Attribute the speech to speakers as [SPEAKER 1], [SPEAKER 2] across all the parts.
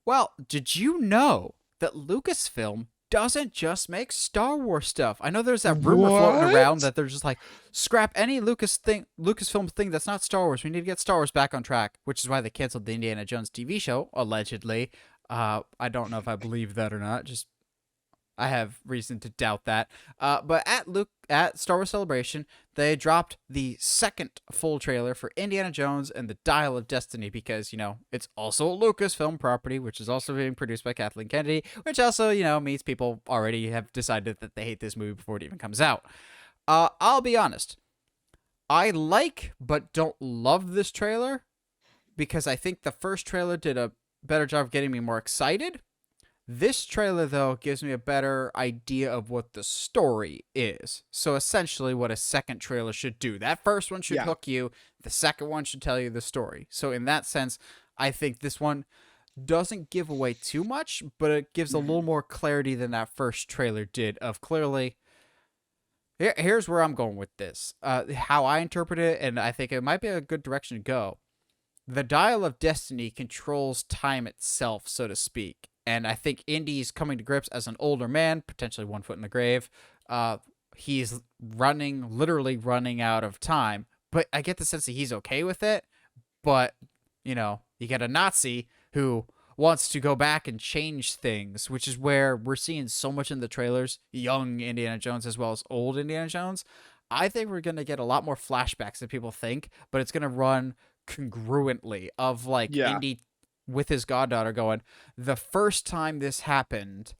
[SPEAKER 1] Well, did you know that Lucasfilm doesn't just make Star Wars stuff? I know there's that rumor floating around
[SPEAKER 2] What?
[SPEAKER 1] that they're just like, scrap any Lucasfilm thing that's not Star Wars. We need to get Star Wars back on track, which is why they canceled the Indiana Jones TV show, allegedly. I don't know if I believe that or not. Just I have reason to doubt that. But at Star Wars Celebration, they dropped the second full trailer for Indiana Jones and the Dial of Destiny because it's also a Lucasfilm property, which is also being produced by Kathleen Kennedy, which also means people already have decided that they hate this movie before it even comes out. I'll be honest, I like but don't love this trailer because I think the first trailer did a better job of getting me more excited. This trailer, though, gives me a better idea of what the story is. So essentially what a second trailer should do. That first one should
[SPEAKER 2] Yeah.
[SPEAKER 1] hook you. The second one should tell you the story. So in that sense, I think this one doesn't give away too much, but it gives a little
[SPEAKER 2] Mhm.
[SPEAKER 1] more clarity than that first trailer did of clearly. Here's where I'm going with this. How I interpret it, and I think it might be a good direction to go. The Dial of Destiny controls time itself, so to speak. And I think Indy's coming to grips as an older man, potentially 1 foot in the grave. He's literally running out of time. But I get the sense that he's okay with it. But, you get a Nazi who wants to go back and change things, which is where we're seeing so much in the trailers, young Indiana Jones as well as old Indiana Jones. I think we're going to get a lot more flashbacks than people think, but it's going to run congruently of like
[SPEAKER 2] Yeah.
[SPEAKER 1] Indy with his goddaughter going, the first time this happened,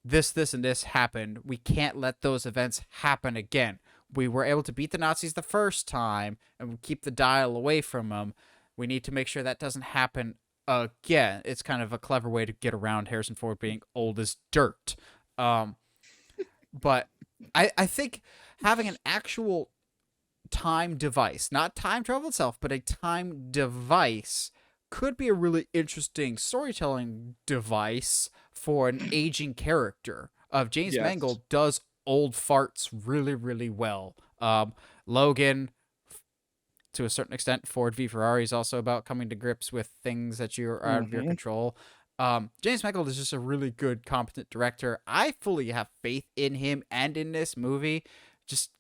[SPEAKER 1] this, and this happened. We can't let those events happen again. We were able to beat the Nazis the first time and we keep the dial away from them. We need to make sure that doesn't happen again. It's kind of a clever way to get around Harrison Ford being old as dirt. But I think having an actual time device, not time travel itself, but a time device could be a really interesting storytelling device for an aging character. Of James
[SPEAKER 2] Yes.
[SPEAKER 1] Mangold does old farts really, really well. Logan, to a certain extent, Ford v Ferrari is also about coming to grips with things that you're out of your
[SPEAKER 2] Hmm.
[SPEAKER 1] control. James Mangold is just a really good, competent director. I fully have faith in him and in this movie, just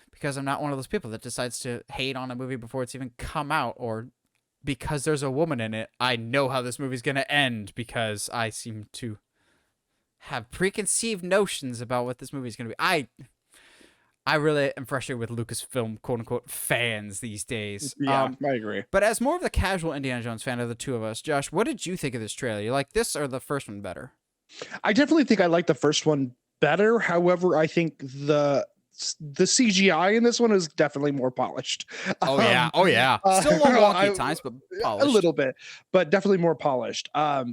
[SPEAKER 1] because I'm not one of those people that decides to hate on a movie before it's even come out, or because there's a woman in it, I know how this movie's gonna end because I seem to have preconceived notions about what this movie's gonna be. I really am frustrated with Lucasfilm quote unquote fans these days.
[SPEAKER 2] Yeah, I agree.
[SPEAKER 1] But as more of the casual Indiana Jones fan of the two of us, Josh, what did you think of this trailer? You like this or the first one better?
[SPEAKER 2] I definitely think I like the first one better. However, I think the CGI in this one is definitely more polished.
[SPEAKER 1] Oh yeah,
[SPEAKER 2] Um,
[SPEAKER 1] oh yeah. Still a little wonky
[SPEAKER 2] I,
[SPEAKER 1] at times, but
[SPEAKER 2] a
[SPEAKER 1] polished.
[SPEAKER 2] little bit, but definitely more polished. I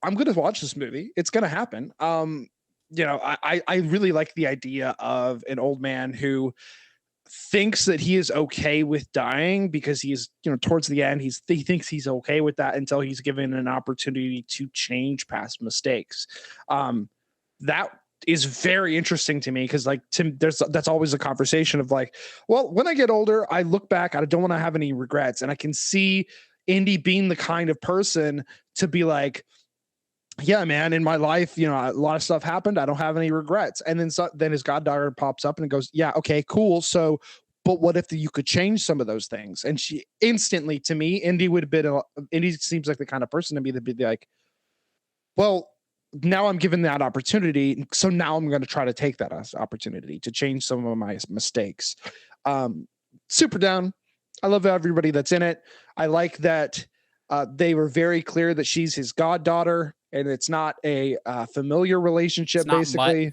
[SPEAKER 2] I'm gonna watch this movie. It's gonna happen. I really like the idea of an old man who thinks that he is okay with dying because he's towards the end he thinks he's okay with that until he's given an opportunity to change past mistakes. That is very interesting to me because like Tim, that's always a conversation of like, well, when I get older, I look back, I don't want to have any regrets, and I can see Indy being the kind of person to be like, yeah, man, in my life, a lot of stuff happened. I don't have any regrets. And then his goddaughter pops up and goes, yeah, okay, cool. So, but what if you could change some of those things? And she instantly, to me, Indy would have been, Indy seems like the kind of person to me to be like, well, now I'm given that opportunity. So now I'm going to try to take that as opportunity to change some of my mistakes. Um, Super down. I love everybody that's in it. I like that they were very clear that she's his goddaughter and it's not a familiar
[SPEAKER 1] It's
[SPEAKER 2] relationship,
[SPEAKER 1] not mutt.
[SPEAKER 2] basically.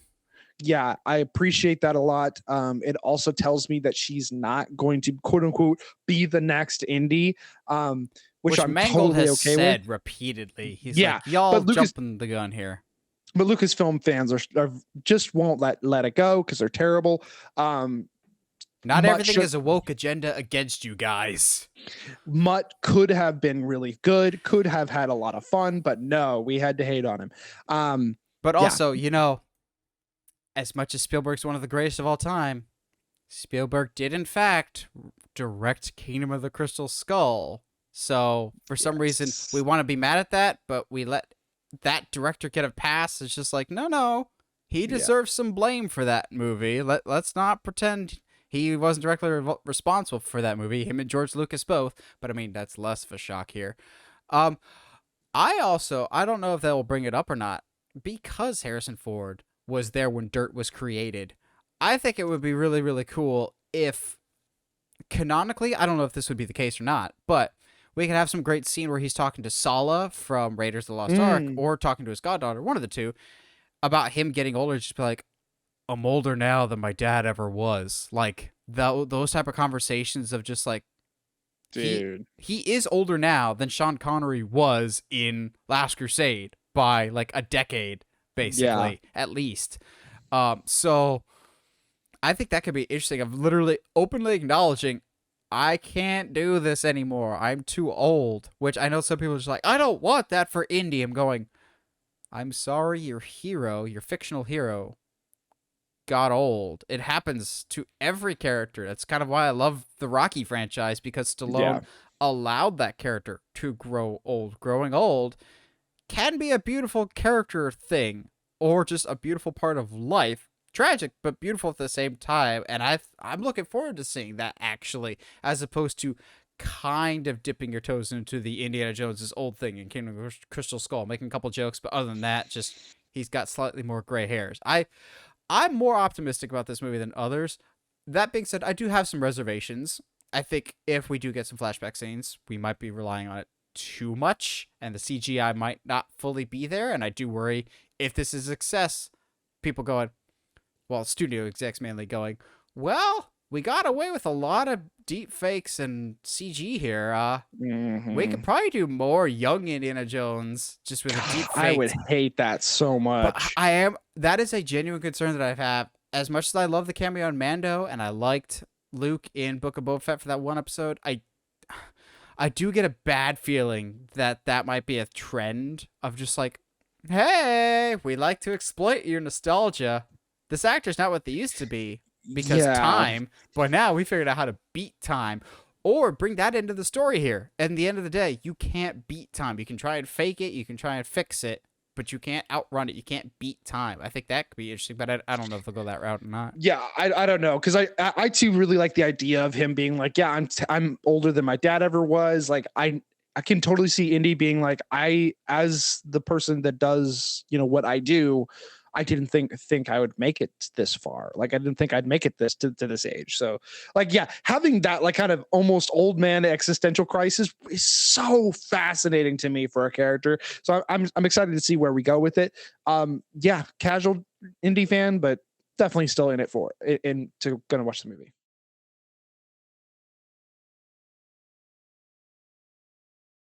[SPEAKER 2] Yeah, I appreciate that a lot. It also tells me that she's not going to quote unquote be the next Indy, which
[SPEAKER 1] Which
[SPEAKER 2] I'm
[SPEAKER 1] Mangold
[SPEAKER 2] totally
[SPEAKER 1] has
[SPEAKER 2] okay with.
[SPEAKER 1] said repeatedly. He's like,
[SPEAKER 2] Yeah,
[SPEAKER 1] y'all
[SPEAKER 2] but Lucas,
[SPEAKER 1] jumping the gun here.
[SPEAKER 2] but Lucasfilm fans are just won't let it go because they're terrible. Um,
[SPEAKER 1] Not
[SPEAKER 2] Mutt
[SPEAKER 1] everything
[SPEAKER 2] should,
[SPEAKER 1] is a woke agenda against you guys.
[SPEAKER 2] Mutt could have been really good, could have had a lot of fun, but no, we had to hate on him.
[SPEAKER 1] But
[SPEAKER 2] Yeah,
[SPEAKER 1] also, as much as Spielberg's one of the greatest of all time, Spielberg did in fact direct Kingdom of the Crystal Skull, So for some reason, we
[SPEAKER 2] Yes.
[SPEAKER 1] want to be mad at that, but we let that director get a pass. It's just like, no, no, he
[SPEAKER 2] Yeah.
[SPEAKER 1] deserves some blame for that movie. Let's not pretend he wasn't directly responsible for that movie. Him and George Lucas both, but I mean that's less of a shock here. Um, I don't know if they'll bring it up or not because Harrison Ford was there when Dirt was created. I think it would be really really cool if canonically, I don't know if this would be the case or not, but we could have some great scene where he's talking to Sala from Raiders of the Lost Ark
[SPEAKER 2] Mm,
[SPEAKER 1] or talking to his goddaughter, one of the two, about him getting older. Just be like, I'm older now than my dad ever was. Like those type of conversations of just like
[SPEAKER 2] dude.
[SPEAKER 1] he is older now than Sean Connery was in Last Crusade by like a decade,
[SPEAKER 2] Yeah.
[SPEAKER 1] basically at least. So I think that could be interesting of literally openly acknowledging I can't do this anymore. I'm too old. Which I know some people are just like, I don't want that for Indy. I'm going, I'm sorry, your hero, your fictional hero, got old. It happens to every character. That's kind of why I love the Rocky franchise because
[SPEAKER 2] Yeah.
[SPEAKER 1] Stallone allowed that character to grow old. Growing old can be a beautiful character thing or just a beautiful part of life. Tragic, but beautiful at the same time. And I'm looking forward to seeing that actually, as opposed to kind of dipping your toes into the Indiana Jones's old thing in Kingdom of Crystal Skull, making a couple jokes, but other than that, just he's got slightly more gray hairs. I'm more optimistic about this movie than others. That being said, I do have some reservations. I think if we do get some flashback scenes, we might be relying on it too much, and the CGI might not fully be there. And I do worry if this is a success, people going, well, studio execs mainly going, well, we got away with a lot of deep fakes and CG here. We
[SPEAKER 2] Hmm.
[SPEAKER 1] could probably do more young Indiana Jones just with a deep
[SPEAKER 2] I would
[SPEAKER 1] faked.
[SPEAKER 2] hate that so
[SPEAKER 1] But
[SPEAKER 2] much.
[SPEAKER 1] that is a genuine concern that I have. As much as I love the cameo on Mando and I liked Luke in Book of Boba Fett for that one episode, I do get a bad feeling that that might be a trend of just like, hey, we like to exploit your nostalgia. This actor's not what they used to be because
[SPEAKER 2] Yeah.
[SPEAKER 1] time, but now we figured out how to beat time. Or bring that into the story here. And at the end of the day, you can't beat time. You can try and fake it, you can try and fix it, but you can't outrun it. You can't beat time. I think that could be interesting, but I don't know if they'll go that route or not.
[SPEAKER 2] Yeah, I don't know because I too really like the idea of him being like, yeah, I'm older than my dad ever was. Like I can totally see Indy being like, I as the person that does what I do, I didn't think I would make it this far. Like I didn't think I'd make it to this age. So like yeah, having that like kind of almost old man existential crisis is so fascinating to me for a character. So I'm excited to see where we go with it. Yeah, casual indie fan, but definitely still in it for it and to gonna watch the movie.